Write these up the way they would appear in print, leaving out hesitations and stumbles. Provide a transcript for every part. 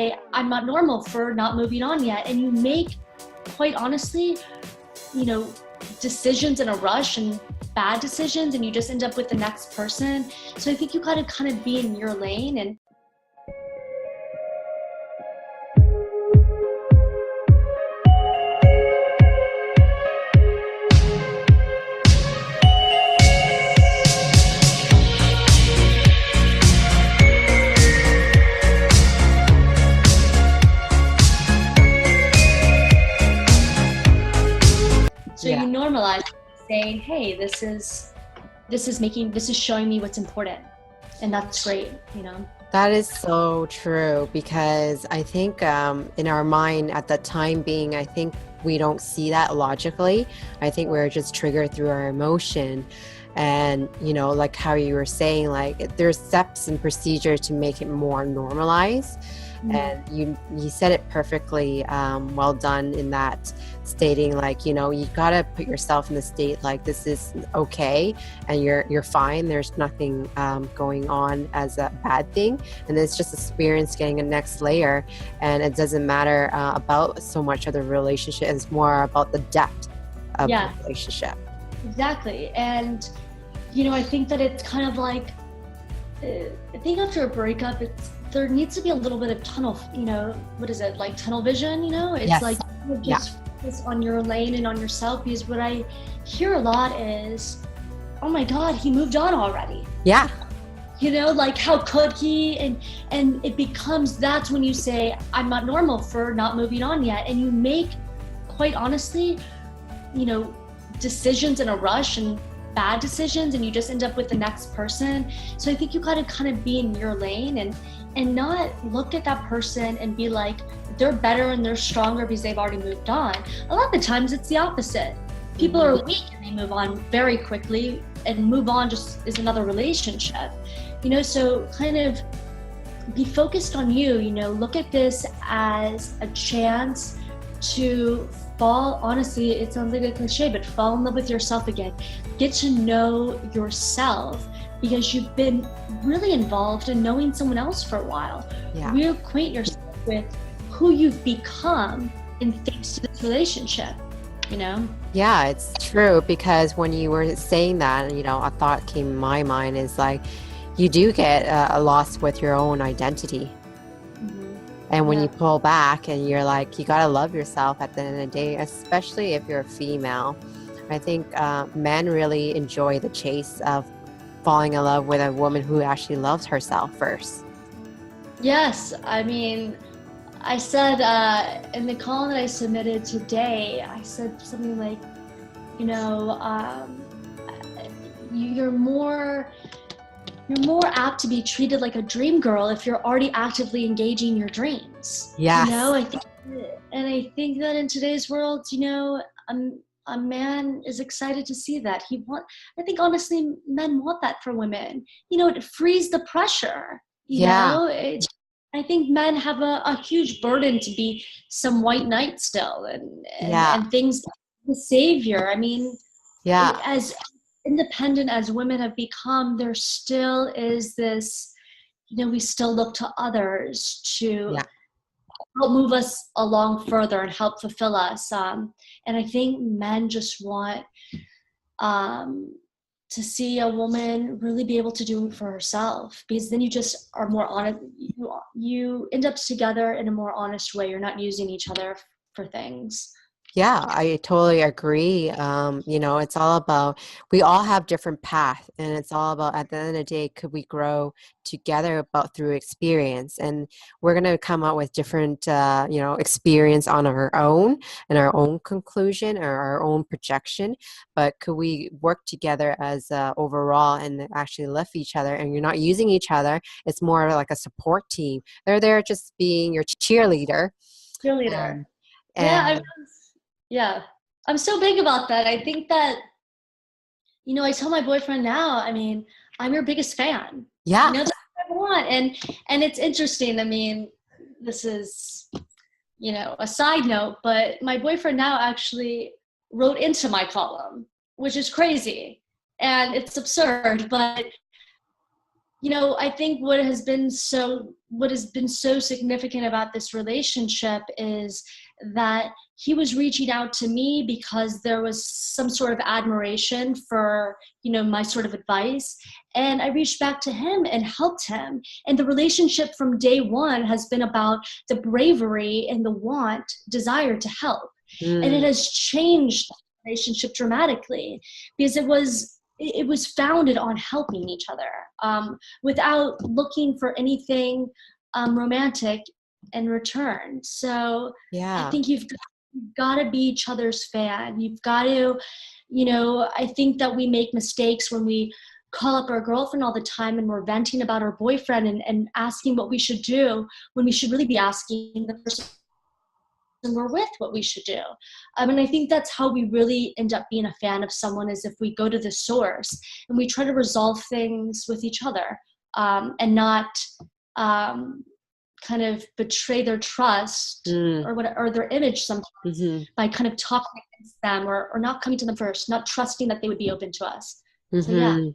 I'm not normal for not moving on yet. And you make, quite honestly, you know, decisions in a rush and bad decisions, and you just end up with the next person. So I think you gotta kind of be in your lane. And so Yeah. you normalize saying, hey, this is showing me what's important. And that's great, you know? That is so true, because I think in our mind at the time being, I think we don't see that logically. I think we're just triggered through our emotion. And, like how you were saying, like there's steps and procedures to make it more normalized. And you said it perfectly, well done in that, stating like, you gotta put yourself in the state like this is okay and you're fine. There's nothing going on as a bad thing, and it's just experience getting a next layer. And it doesn't matter about so much of the relationship. It's more about the depth of the relationship. Exactly. And I think that it's kind of like, I think after a breakup, there needs to be a little bit of tunnel, what is it, like tunnel vision, it's Yes. like just focus on your lane and on yourself. Because what I hear a lot is, oh my God, he moved on already. Yeah. Like how could he? And it becomes, that's when you say, I'm not normal for not moving on yet. And you make, quite honestly, decisions in a rush and bad decisions, and you just end up with the next person. So I think you gotta kind of be in your lane and not look at that person and be like, they're better and they're stronger because they've already moved on. A lot of the times it's the opposite. People are weak and they move on very quickly, and move on just is another relationship. So kind of be focused on you, look at this as a chance to fall, honestly, it sounds like a cliche, but fall in love with yourself again. Get to know yourself, because you've been really involved in knowing someone else for a while. Yeah. Reacquaint yourself with who you've become in thanks to this relationship, Yeah, it's true, because when you were saying that, a thought came in my mind is like, you do get a loss with your own identity. And when you pull back and you're like, you got to love yourself at the end of the day, especially if you're a female. I think men really enjoy the chase of falling in love with a woman who actually loves herself first. Yes. I mean, I said in the column that I submitted today, I said something like, you're more apt to be treated like a dream girl if you're already actively engaging your dreams. Yes. I think that in today's world, a man is excited to see that. I think honestly, men want that for women. It frees the pressure. I think men have a huge burden to be some white knight still, and things, the savior. I mean, as independent as women have become, there still is this, we still look to others to help move us along further and help fulfill us. And I think men just want to see a woman really be able to do it for herself, because then you just are more honest. You end up together in a more honest way. You're not using each other for things. Yeah, I totally agree. It's all about, we all have different paths, and it's all about, at the end of the day, could we grow together about through experience? And we're going to come out with different, experience on our own and our own conclusion or our own projection. But could we work together as overall and actually lift each other? And you're not using each other. It's more like a support team. They're there just being your cheerleader. Yeah, I'm so big about that. I think that, I tell my boyfriend now, I mean, I'm your biggest fan. Yeah. That's what I want. And it's interesting. I mean, this is, a side note, but my boyfriend now actually wrote into my column, which is crazy. And it's absurd, but I think what has been so significant about this relationship is that he was reaching out to me because there was some sort of admiration for, my sort of advice. And I reached back to him and helped him. And the relationship from day one has been about the bravery and the desire to help. And it Mm, has changed the relationship dramatically because it was founded on helping each other, without looking for anything romantic in return. So I yeah. think you've got to be each other's fan. You've got to, I think that we make mistakes when we call up our girlfriend all the time and we're venting about our boyfriend and asking what we should do when we should really be asking the person we're with what we should do. And I think that's how we really end up being a fan of someone, is if we go to the source and we try to resolve things with each other, and not kind of betray their trust Mm, or their image sometimes hmm by kind of talking against them or not coming to them first, not trusting that they would be open to us. So yeah. hmm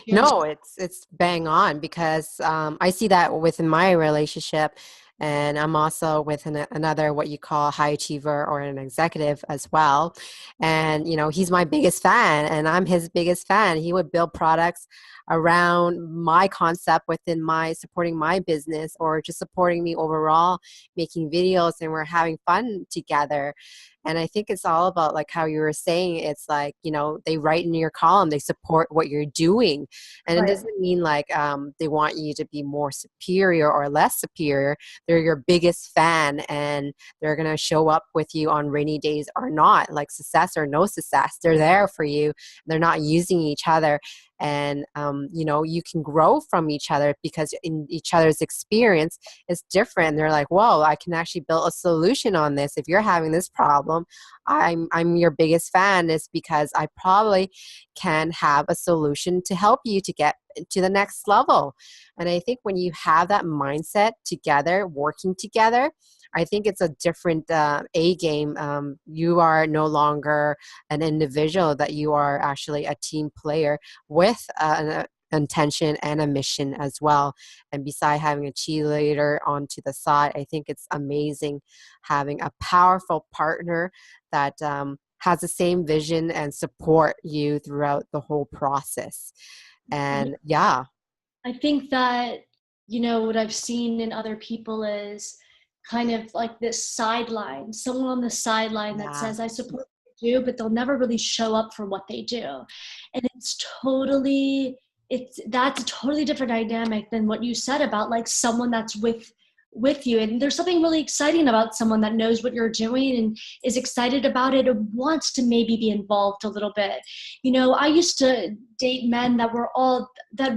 Yes. No, it's bang on because I see that within my relationship, and I'm also with another what you call high achiever or an executive as well. And he's my biggest fan, and I'm his biggest fan. He would build products around my concept within my supporting my business or just supporting me overall, making videos, and we're having fun together. And I think it's all about like how you were saying, it's like, they write in your column, they support what you're doing. And it Right. doesn't mean like they want you to be more superior or less superior. They're your biggest fan, and they're going to show up with you on rainy days or not, like success or no success. They're there for you. They're not using each other. And you can grow from each other because in each other's experience is different. They're like, whoa, I can actually build a solution on this. If you're having this problem, I'm your biggest fan, is because I probably can have a solution to help you to get to the next level. And I think when you have that mindset together, working together, I think it's a different A game. You are no longer an individual, that you are actually a team player with an intention and a mission as well. And beside having a cheerleader onto the side, I think it's amazing having a powerful partner that has the same vision and support you throughout the whole process. And yeah, I think that, what I've seen in other people is kind of like this sideline, someone on the sideline that yeah, says, I support what you do, but they'll never really show up for what they do. And that's a totally different dynamic than what you said about like someone that's with you. And there's something really exciting about someone that knows what you're doing and is excited about it and wants to maybe be involved a little bit. I used to date men that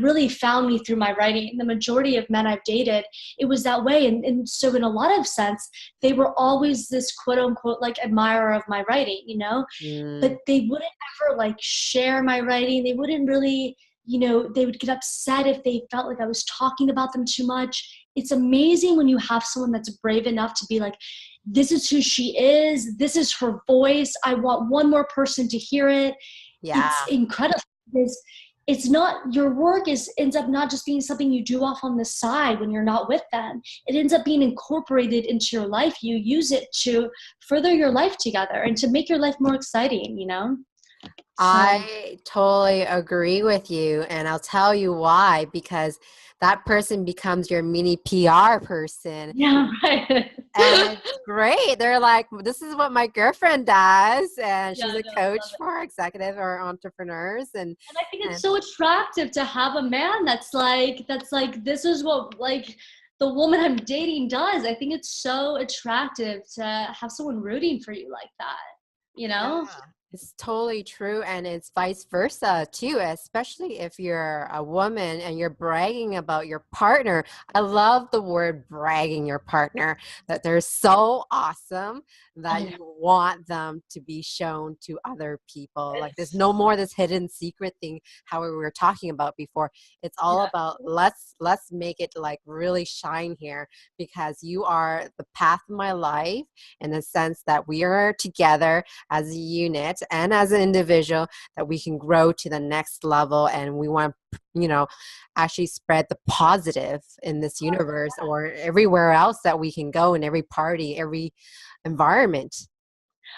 really found me through my writing. The majority of men I've dated, it was that way. And so in a lot of sense, they were always this quote unquote like admirer of my writing, but mm, they wouldn't ever like share my writing. They wouldn't really, they would get upset if they felt like I was talking about them too much. It's amazing when you have someone that's brave enough to be like, this is who she is. This is her voice. I want one more person to hear it. It's yeah. incredible because it's not, your work ends up not just being something you do off on the side when you're not with them. It ends up being incorporated into your life. You use it to further your life together and to make your life more exciting. So I totally agree with you. And I'll tell you why, because that person becomes your mini PR person. yeah, right. And it's great. They're like, this is what my girlfriend does. And Yeah, she's a no, I love coach it. for executive or entrepreneurs. And I think it's And so attractive to have a man that's like this is what like the woman I'm dating does. I think it's so attractive to have someone rooting for you like that, you yeah, know? it's totally true. And it's vice versa too, especially if you're a woman and you're bragging about your partner. I love the word bragging your partner, that they're so awesome Oh that yeah. you want them to be shown to other people. Like there's It's no more this hidden secret thing, how we were talking about before. It's all yeah. about let's make it like really shine here, because you are the path of my life, in the sense that we are together as a unit, it and as an individual that we can grow to the next level, and we want to, actually spread the positive in this universe or everywhere else that we can go, in every party, every environment.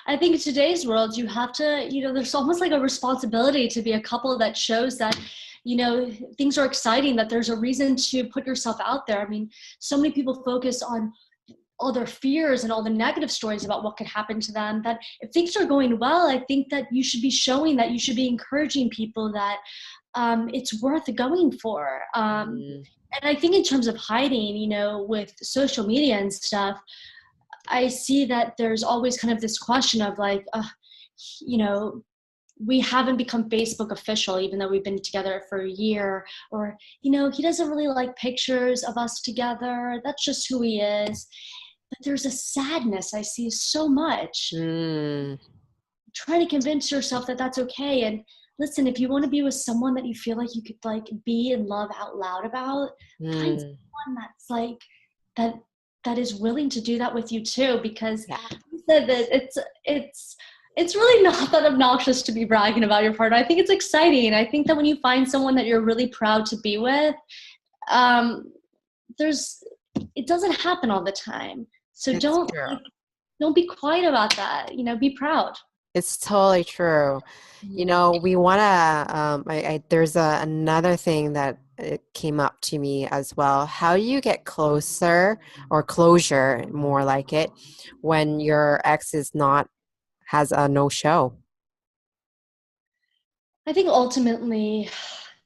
I think in today's world, you have to, there's almost like a responsibility to be a couple that shows that, things are exciting, that there's a reason to put yourself out there. I mean, so many people focus on all their fears and all the negative stories about what could happen to them, that if things are going well, I think that you should be showing, that you should be encouraging people that it's worth going for. And I think in terms of hiding, with social media and stuff, I see that there's always kind of this question of like, we haven't become Facebook official, even though we've been together for a year, or, he doesn't really like pictures of us together. That's just who he is. But there's a sadness I see so much. Trying to convince yourself that that's okay. And listen, if you want to be with someone that you feel like you could like be and love out loud about, find someone that's like, that is willing to do that with you too, because you said that it's really not that obnoxious to be bragging about your partner. I think it's exciting. I think that when you find someone that you're really proud to be with, it doesn't happen all the time. So don't be quiet about that. Be proud. It's totally true. We want to, there's another thing that it came up to me as well. How do you get closer, or closure, more like it, when your ex has a no-show? I think ultimately,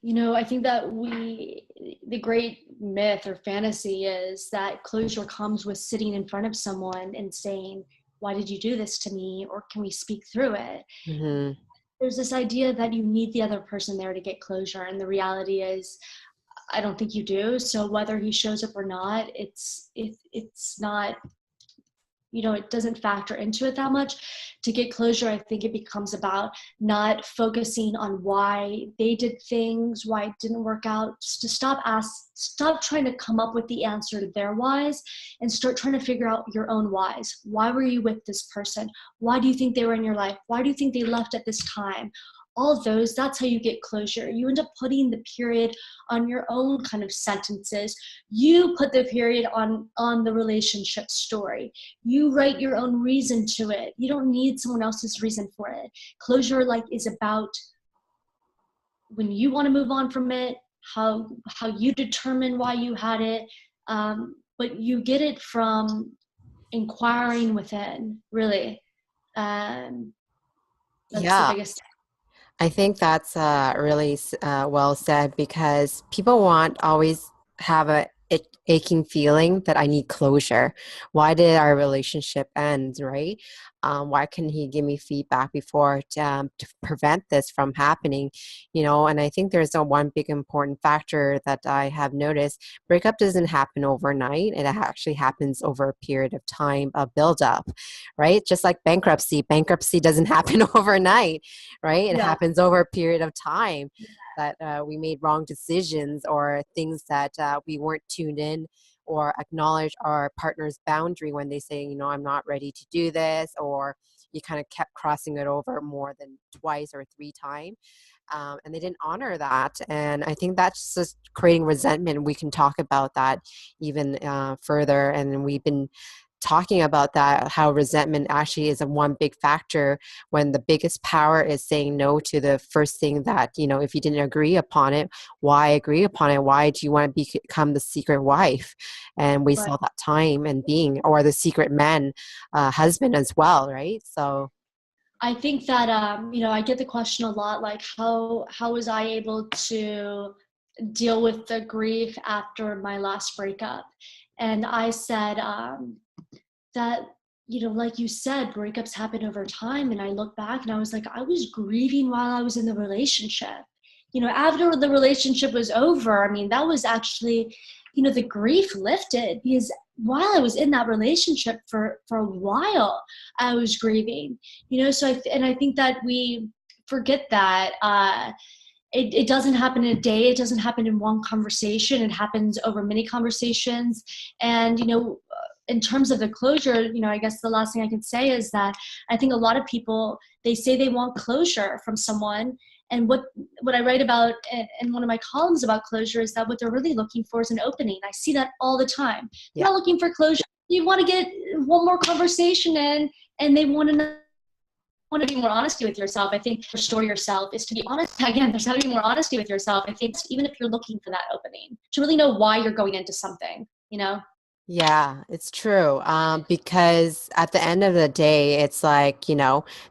I think that the great myth or fantasy is that closure comes with sitting in front of someone and saying, why did you do this to me? Or can we speak through it? There's this idea that you need the other person there to get closure. And the reality is, I don't think you do. So whether he shows up or not, it's not, it doesn't factor into it that much. To get closure, I think it becomes about not focusing on why they did things, why it didn't work out, just to stop trying to come up with the answer to their whys and start trying to figure out your own whys. Why were you with this person? Why do you think they were in your life? Why do you think they left at this time? All of those, that's how you get closure. You end up putting the period on your own kind of sentences. You put the period on the relationship story. You write your own reason to it. You don't need someone else's reason for it. Closure is about when you want to move on from it, how you determine why you had it, but you get it from inquiring within, really. That's the biggest thing. I think that's really well said, because people always have a aching feeling that I need closure. Why did our relationship end, right? Why couldn't he give me feedback before to prevent this from happening? And I think there's one big important factor that I have noticed. Breakup doesn't happen overnight. It actually happens over a period of time, a buildup, right? Just like bankruptcy. Bankruptcy doesn't happen overnight, right? It happens over a period of time. That we made wrong decisions, or things that we weren't tuned in or acknowledge our partner's boundary when they say, I'm not ready to do this, or you kind of kept crossing it over more than twice or three times. And they didn't honor that. And I think that's just creating resentment. We can talk about that even further. And we've been talking about that, how resentment actually is one big factor, when the biggest power is saying no to the first thing that, if you didn't agree upon it, why agree upon it? Why do you want to become the secret wife and waste all that time and or the secret man, husband as well, right? So I think that, I get the question a lot, like how was I able to deal with the grief after my last breakup? And I said, that, like you said, breakups happen over time. And I look back and I was like, I was grieving while I was in the relationship. After the relationship was over, that was actually, the grief lifted, because while I was in that relationship for a while, I was grieving, so I think that we forget that, it doesn't happen in a day. It doesn't happen in one conversation. It happens over many conversations. And, in terms of the closure, I guess the last thing I can say is that I think a lot of people, they say they want closure from someone. And what I write about in one of my columns about closure is that what they're really looking for is an opening. I see that all the time. You're not looking for closure. You want to get one more conversation in, and they want to be more honesty with yourself. I think restore yourself is to be honest. Again, there's got to be more honesty with yourself. I think even if you're looking for that opening, to really know why you're going into something, Yeah, it's true. Because at the end of the day, it's like,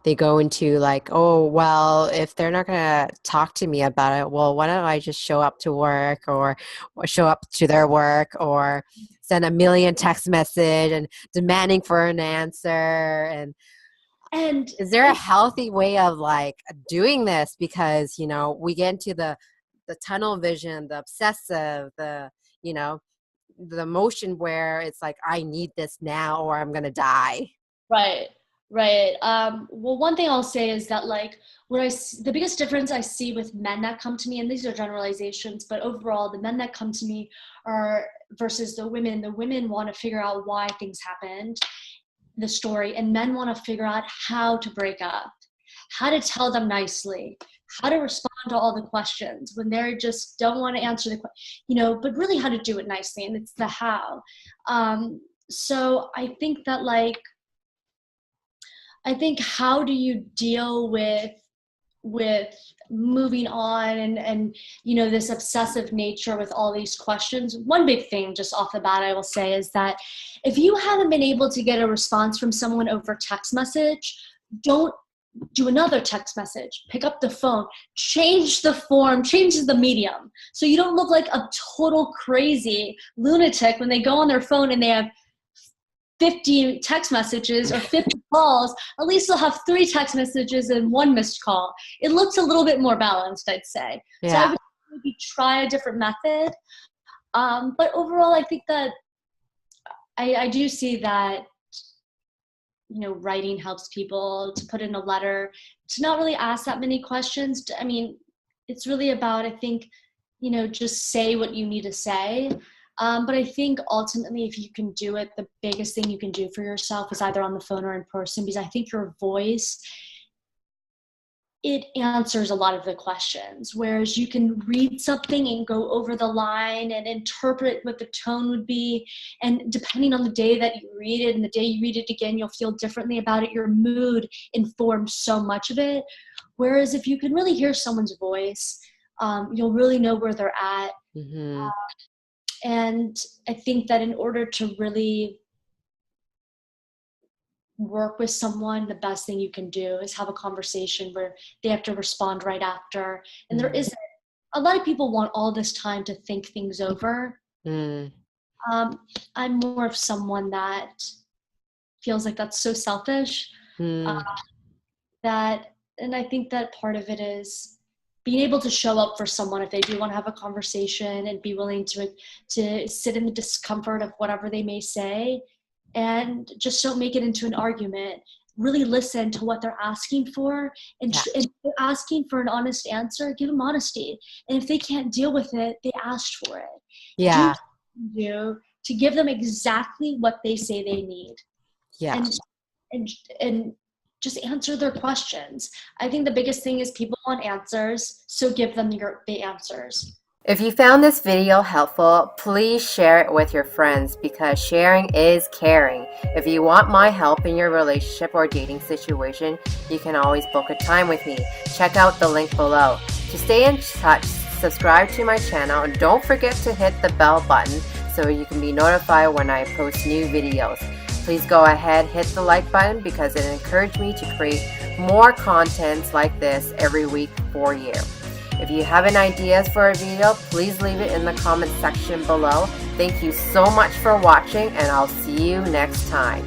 they go into like, oh, well, if they're not gonna talk to me about it, well, why don't I just show up to work or show up to their work or send a million text message and demanding for an answer. And is there a healthy way of like doing this? Because, we get into the tunnel vision, the obsessive, the emotion where it's like, I need this now or I'm going to die. Right. Well, one thing I'll say is that like the biggest difference I see with men that come to me, and these are generalizations, but overall the men that come to me are versus the women want to figure out why things happened, the story, and men want to figure out how to break up, how to tell them nicely, how to respond to all the questions when they just don't want to answer the question, but really how to do it nicely. And it's the how. So I think that how do you deal with moving on and this obsessive nature with all these questions? One big thing just off the bat I will say is that if you haven't been able to get a response from someone over text message, don't do another text message, pick up the phone, change the form, change the medium. So you don't look like a total crazy lunatic when they go on their phone and they have 50 text messages or 50 calls. At least they'll have 3 text messages and 1 missed call. It looks a little bit more balanced, I'd say. Yeah. So I would maybe try a different method. But overall, I think that I do see that writing helps people to put in a letter, to not really ask that many questions. I mean, it's really about, I think, just say what you need to say. But I think ultimately, if you can do it, the biggest thing you can do for yourself is either on the phone or in person, because I think your voice, it answers a lot of the questions, whereas you can read something and go over the line and interpret what the tone would be. And depending on the day that you read it and the day you read it again, you'll feel differently about it. Your mood informs so much of it. Whereas if you can really hear someone's voice, you'll really know where they're at. Mm-hmm. And I think that in order to really work with someone, the best thing you can do is have a conversation where they have to respond right after. And there isn't. A lot of people want all this time to think things over. I'm more of someone that feels like that's so selfish. And I think that part of it is being able to show up for someone if they do want to have a conversation and be willing to sit in the discomfort of whatever they may say, and just don't make it into an argument. Really listen to what they're asking for, and if they're asking for an honest answer, give them honesty. And if they can't deal with it, they asked for it. Yeah. Do to give them exactly what they say they need. Yeah. And just answer their questions. I think the biggest thing is people want answers, so give them the answers. If you found this video helpful, please share it with your friends, because sharing is caring. If you want my help in your relationship or dating situation, you can always book a time with me. Check out the link below. To stay in touch, subscribe to my channel, and don't forget to hit the bell button so you can be notified when I post new videos. Please go ahead, hit the like button, because it encouraged me to create more content like this every week for you. If you have any ideas for a video, please leave it in the comment section below. Thank you so much for watching, and I'll see you next time.